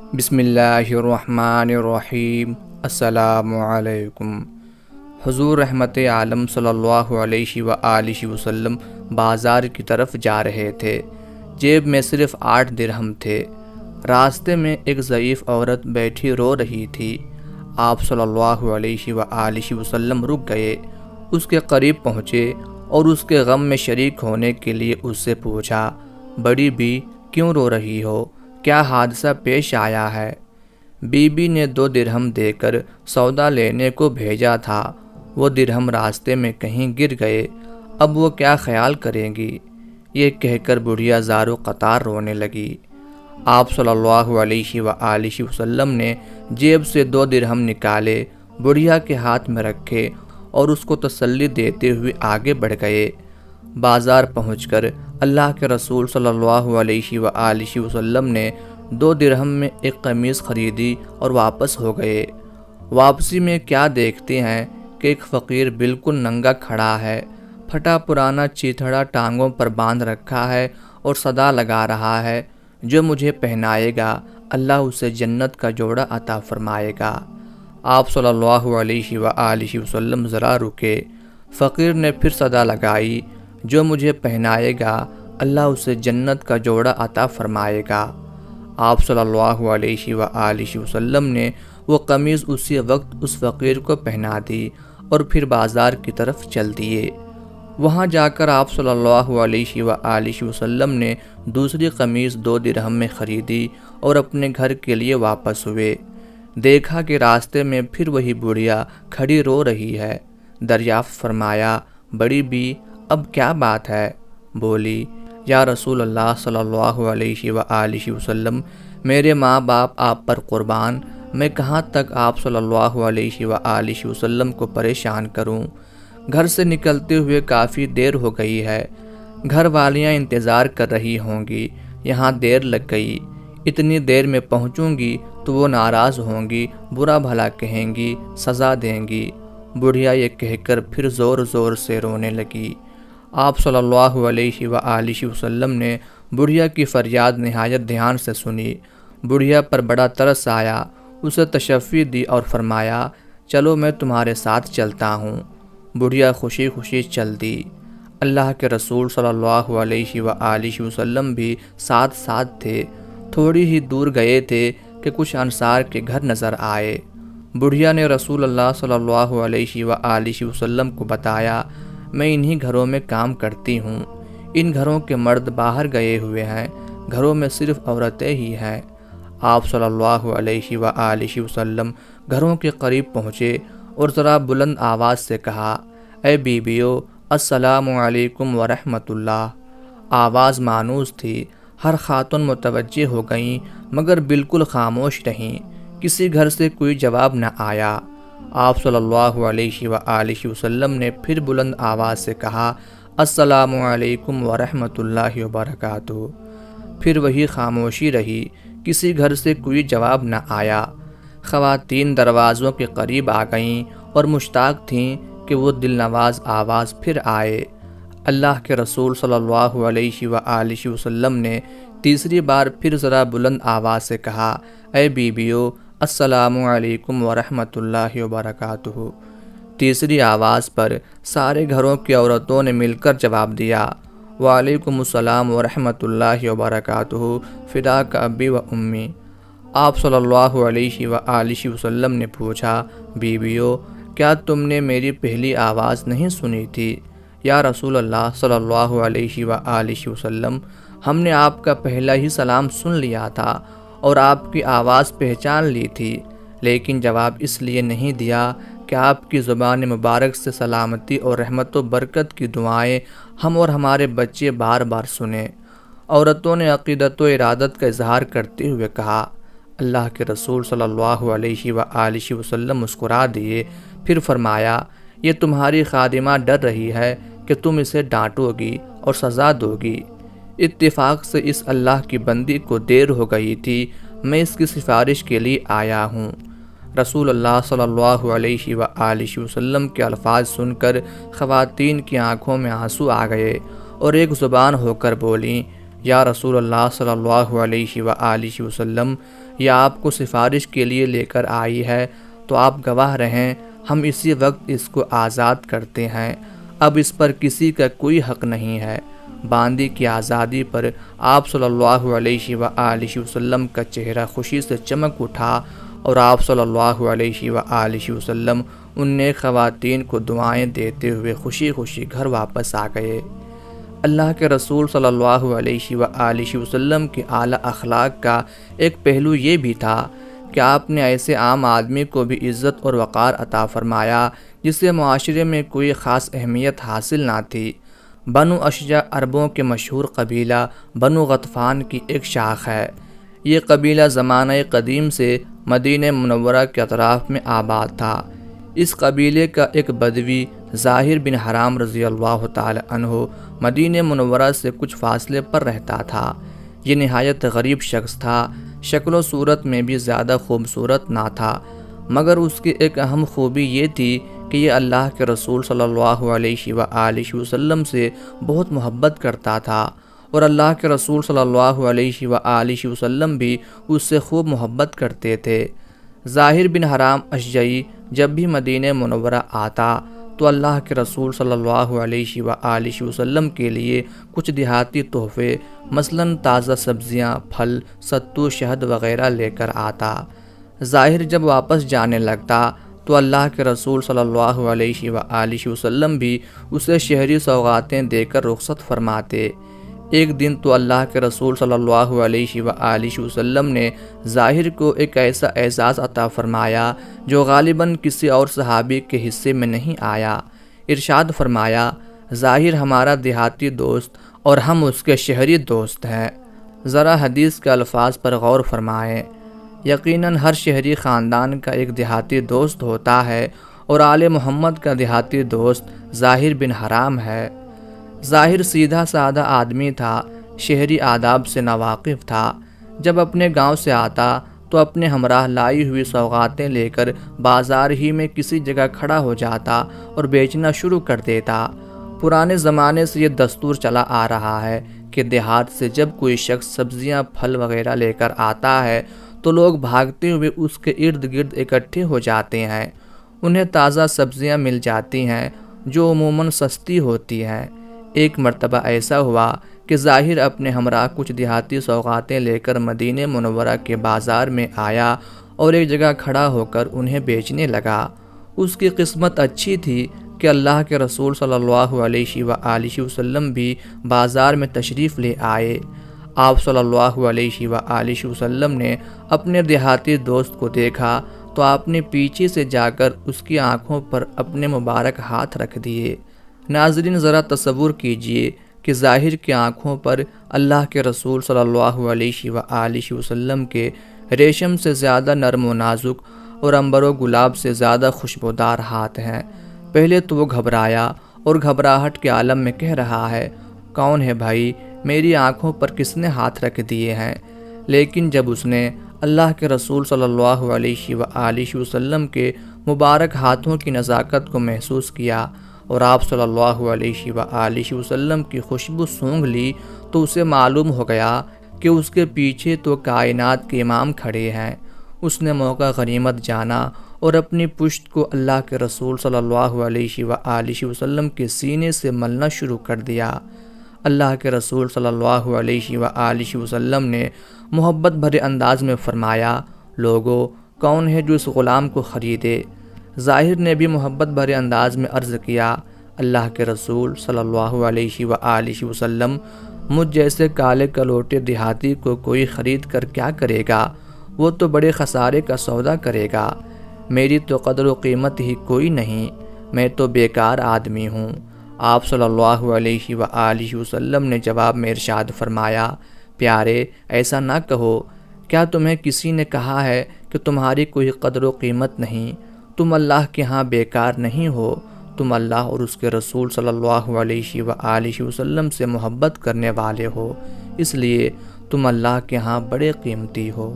بسم اللہ الرحمن الرحیم۔ السلام علیکم۔ حضور رحمت عالم صلی اللہ علیہ وآلہ وسلم بازار کی طرف جا رہے تھے۔ جیب میں صرف 8 درہم تھے۔ راستے میں ایک ضعیف عورت بیٹھی رو رہی تھی۔ آپ صلی اللہ علیہ وآلہ وسلم رک گئے، اس کے قریب پہنچے اور اس کے غم میں شریک ہونے کے لیے اس سے پوچھا، بڑی بی کیوں رو رہی ہو؟ کیا حادثہ پیش آیا ہے؟ بی بی نے 2 درہم دے کر سودا لینے کو بھیجا تھا، وہ درہم راستے میں کہیں گر گئے، اب وہ کیا خیال کریں گی؟ یہ کہہ کر بڑھیا زار و قطار رونے لگی۔ آپ صلی اللہ علیہ وآلہ وسلم نے جیب سے 2 درہم نکالے، بڑھیا کے ہاتھ میں رکھے اور اس کو تسلی دیتے ہوئے آگے بڑھ گئے۔ بازار پہنچ کر اللہ کے رسول صلی اللہ علیہ وآلہ وسلم نے 2 درہم میں ایک قمیص خریدی اور واپس ہو گئے۔ واپسی میں کیا دیکھتے ہیں کہ ایک فقیر بالکل ننگا کھڑا ہے، پھٹا پرانا چیتھڑا ٹانگوں پر باندھ رکھا ہے اور صدا لگا رہا ہے، جو مجھے پہنائے گا اللہ اسے جنت کا جوڑا عطا فرمائے گا۔ آپ صلی اللہ علیہ وآلہ وسلم ذرا رکے، فقیر نے پھر صدا لگائی، جو مجھے پہنائے گا اللہ اسے جنت کا جوڑا عطا فرمائے گا۔ آپ صلی اللہ علیہ وآلہ وسلم نے وہ قمیض اسی وقت اس فقیر کو پہنا دی اور پھر بازار کی طرف چل دیے۔ وہاں جا کر آپ صلی اللہ علیہ وآلہ وسلم نے دوسری قمیض 2 درہم میں خریدی اور اپنے گھر کے لیے واپس ہوئے۔ دیکھا کہ راستے میں پھر وہی بڑھیا کھڑی رو رہی ہے۔ دریافت فرمایا، بڑی بی اب کیا بات ہے؟ بولی، یا رسول اللہ صلی اللہ علیہ وآلہ وسلم، میرے ماں باپ آپ پر قربان، میں کہاں تک آپ صلی اللہ علیہ وآلہ وسلم کو پریشان کروں؟ گھر سے نکلتے ہوئے کافی دیر ہو گئی ہے، گھر والیاں انتظار کر رہی ہوں گی، یہاں دیر لگ گئی، اتنی دیر میں پہنچوں گی تو وہ ناراض ہوں گی، برا بھلا کہیں گی، سزا دیں گی۔ بڑھیا یہ کہہ کر پھر زور زور سے رونے لگی۔ آپ صلی اللہ علیہ وآلہ وسلم نے بڑھیا کی فریاد نہایت دھیان سے سنی۔ بڑھیا پر بڑا ترس آیا، اسے تشفی دی اور فرمایا، چلو میں تمہارے ساتھ چلتا ہوں۔ بڑھیا خوشی خوشی چل دی۔ اللہ کے رسول صلی اللہ علیہ وآلہ وسلم بھی ساتھ ساتھ تھے۔ تھوڑی ہی دور گئے تھے کہ کچھ انصار کے گھر نظر آئے۔ بڑھیا نے رسول اللہ صلی اللہ علیہ وآلہ وسلم کو بتایا، میں انہی گھروں میں کام کرتی ہوں، ان گھروں کے مرد باہر گئے ہوئے ہیں، گھروں میں صرف عورتیں ہی ہیں۔ آپ صلی اللہ علیہ وآلہ وسلم گھروں کے قریب پہنچے اور ذرا بلند آواز سے کہا، اے بیویو، السلام علیکم ورحمۃ اللہ۔ آواز مانوس تھی، ہر خاتون متوجہ ہو گئیں، مگر بالکل خاموش رہیں، کسی گھر سے کوئی جواب نہ آیا۔ آپ صلی اللہ علیہ وآلہ وسلم نے پھر بلند آواز سے کہا، السلام علیکم ورحمۃ اللہ وبرکاتہ۔ پھر وہی خاموشی رہی، کسی گھر سے کوئی جواب نہ آیا۔ خواتین دروازوں کے قریب آ گئیں اور مشتاق تھیں کہ وہ دل نواز آواز پھر آئے۔ اللہ کے رسول صلی اللہ علیہ وآلہ وسلم نے تیسری بار پھر ذرا بلند آواز سے کہا، اے بیویو، السلام علیکم ورحمۃ اللہ وبرکاتہ۔ تیسری آواز پر سارے گھروں کی عورتوں نے مل کر جواب دیا، وعلیکم السلام ورحمۃ اللہ وبرکاتہ، فداک ابی و امی۔ آپ صلی اللہ علیہ وآلہ وسلم نے پوچھا، بیویو، کیا تم نے میری پہلی آواز نہیں سنی تھی؟ یا رسول اللہ صلی اللہ علیہ وآلہ وسلم، ہم نے آپ کا پہلا ہی سلام سن لیا تھا اور آپ کی آواز پہچان لی تھی، لیکن جواب اس لیے نہیں دیا کہ آپ کی زبان مبارک سے سلامتی اور رحمت و برکت کی دعائیں ہم اور ہمارے بچے بار بار سنیں۔ عورتوں نے عقیدت و ارادت کا اظہار کرتے ہوئے کہا۔ اللہ کے رسول صلی اللہ علیہ وآلہ وسلم مسکرا دیے، پھر فرمایا، یہ تمہاری خادمہ ڈر رہی ہے کہ تم اسے ڈانٹو گی اور سزا دو گی۔ اتفاق سے اس اللہ کی بندی کو دیر ہو گئی تھی، میں اس کی سفارش کے لیے آیا ہوں۔ رسول اللہ صلی اللہ علیہ وآلہ وسلم کے الفاظ سن کر خواتین کی آنکھوں میں آنسو آ گئے اور ایک زبان ہو کر بولیں، یا رسول اللہ صلی اللہ علیہ وآلہ وسلم، یہ آپ کو سفارش کے لیے لے کر آئی ہے، تو آپ گواہ رہیں، ہم اسی وقت اس کو آزاد کرتے ہیں، اب اس پر کسی کا کوئی حق نہیں ہے۔ باندی کی آزادی پر آپ صلی اللہ علیہ وآلہ وسلم کا چہرہ خوشی سے چمک اٹھا، اور آپ صلی اللہ علیہ وآلہ وسلم ان نیک خواتین کو دعائیں دیتے ہوئے خوشی خوشی گھر واپس آ گئے۔ اللہ کے رسول صلی اللہ علیہ وآلہ وسلم کے اعلیٰ اخلاق کا ایک پہلو یہ بھی تھا کہ آپ نے ایسے عام آدمی کو بھی عزت اور وقار عطا فرمایا جسے معاشرے میں کوئی خاص اہمیت حاصل نہ تھی۔ بنو اشجع عربوں کے مشہور قبیلہ بنو غطفان کی ایک شاخ ہے۔ یہ قبیلہ زمانہ قدیم سے مدینہ منورہ کے اطراف میں آباد تھا۔ اس قبیلے کا ایک بدوی ظاہر بن حرام رضی اللہ تعالی عنہ مدینہ منورہ سے کچھ فاصلے پر رہتا تھا۔ یہ نہایت غریب شخص تھا، شکل و صورت میں بھی زیادہ خوبصورت نہ تھا، مگر اس کی ایک اہم خوبی یہ تھی کہ یہ اللہ کے رسول صلی اللہ علیہ وآلہ وسلم سے بہت محبت کرتا تھا، اور اللہ کے رسول صلی اللہ علیہ وآلہ وسلم بھی اس سے خوب محبت کرتے تھے۔ ظاہر بن حرام اشجعی جب بھی مدینہ منورہ آتا تو اللہ کے رسول صلی اللہ علیہ وآلہ وسلم کے لیے کچھ دیہاتی تحفے، مثلاً تازہ سبزیاں، پھل، ستو، شہد وغیرہ لے کر آتا۔ ظاہر جب واپس جانے لگتا تو اللہ کے رسول صلی اللہ علیہ وآلہ وسلم بھی اسے شہری سوغاتیں دے کر رخصت فرماتے۔ ایک دن تو اللہ کے رسول صلی اللہ علیہ وآلہ وسلم نے ظاہر کو ایک ایسا اعزاز عطا فرمایا جو غالباً کسی اور صحابی کے حصے میں نہیں آیا۔ ارشاد فرمایا، ظاہر ہمارا دیہاتی دوست اور ہم اس کے شہری دوست ہیں۔ ذرا حدیث کے الفاظ پر غور فرمائیں۔ یقیناً ہر شہری خاندان کا ایک دیہاتی دوست ہوتا ہے، اور آل محمد کا دیہاتی دوست ظاہر بن حرام ہے۔ ظاہر سیدھا سادہ آدمی تھا، شہری آداب سے ناواقف تھا۔ جب اپنے گاؤں سے آتا تو اپنے ہمراہ لائی ہوئی سوغاتیں لے کر بازار ہی میں کسی جگہ کھڑا ہو جاتا اور بیچنا شروع کر دیتا۔ پرانے زمانے سے یہ دستور چلا آ رہا ہے کہ دیہات سے جب کوئی شخص سبزیاں، پھل وغیرہ لے کر آتا ہے تو لوگ بھاگتے ہوئے اس کے ارد گرد اکٹھے ہو جاتے ہیں۔ انہیں تازہ سبزیاں مل جاتی ہیں جو عموماً سستی ہوتی ہیں۔ ایک مرتبہ ایسا ہوا کہ ظاہر اپنے ہمراہ کچھ دیہاتی سوغاتیں لے کر مدینہ منورہ کے بازار میں آیا اور ایک جگہ کھڑا ہو کر انہیں بیچنے لگا۔ اس کی قسمت اچھی تھی کہ اللہ کے رسول صلی اللہ علیہ وآلہ وسلم بھی بازار میں تشریف لے آئے۔ آپ صلی اللہ علیہ وآلہ وسلم نے اپنے دیہاتی دوست کو دیکھا تو آپ نے پیچھے سے جا کر اس کی آنکھوں پر اپنے مبارک ہاتھ رکھ دیے۔ ناظرین، ذرا تصور کیجئے کہ ظاہر کی آنکھوں پر اللہ کے رسول صلی اللہ علیہ وآلہ وسلم کے ریشم سے زیادہ نرم و نازک اور عنبر و گلاب سے زیادہ خوشبودار ہاتھ ہیں۔ پہلے تو وہ گھبرایا اور گھبراہٹ کے عالم میں کہہ رہا ہے، کون ہے بھائی، میری آنکھوں پر کس نے ہاتھ رکھ دیے ہیں؟ لیکن جب اس نے اللہ کے رسول صلی اللہ علیہ وآلہ وسلم کے مبارک ہاتھوں کی نزاکت کو محسوس کیا اور آپ صلی اللہ علیہ وآلہ وسلم کی خوشبو سونگھ لی تو اسے معلوم ہو گیا کہ اس کے پیچھے تو کائنات کے امام کھڑے ہیں۔ اس نے موقع غنیمت جانا اور اپنی پشت کو اللہ کے رسول صلی اللہ علیہ وآلہ وسلم کے سینے سے ملنا شروع کر دیا۔ اللہ کے رسول صلی اللہ علیہ وآلہ وسلم نے محبت بھرے انداز میں فرمایا، لوگو، کون ہے جو اس غلام کو خریدے؟ ظاہر نے بھی محبت بھرے انداز میں عرض کیا، اللہ کے رسول صلی اللہ علیہ وآلہ وسلم، مجھ جیسے کالے کلوٹے دیہاتی کو کوئی خرید کر کیا کرے گا؟ وہ تو بڑے خسارے کا سودا کرے گا۔ میری تو قدر و قیمت ہی کوئی نہیں، میں تو بیکار آدمی ہوں۔ آپ صلی اللہ علیہ وآلہ وسلم نے جواب میں ارشاد فرمایا، پیارے، ایسا نہ کہو۔ کیا تمہیں کسی نے کہا ہے کہ تمہاری کوئی قدر و قیمت نہیں؟ تم اللہ کے ہاں بیکار نہیں ہو، تم اللہ اور اس کے رسول صلی اللہ علیہ وآلہ وسلم سے محبت کرنے والے ہو، اس لیے تم اللہ کے ہاں بڑے قیمتی ہو۔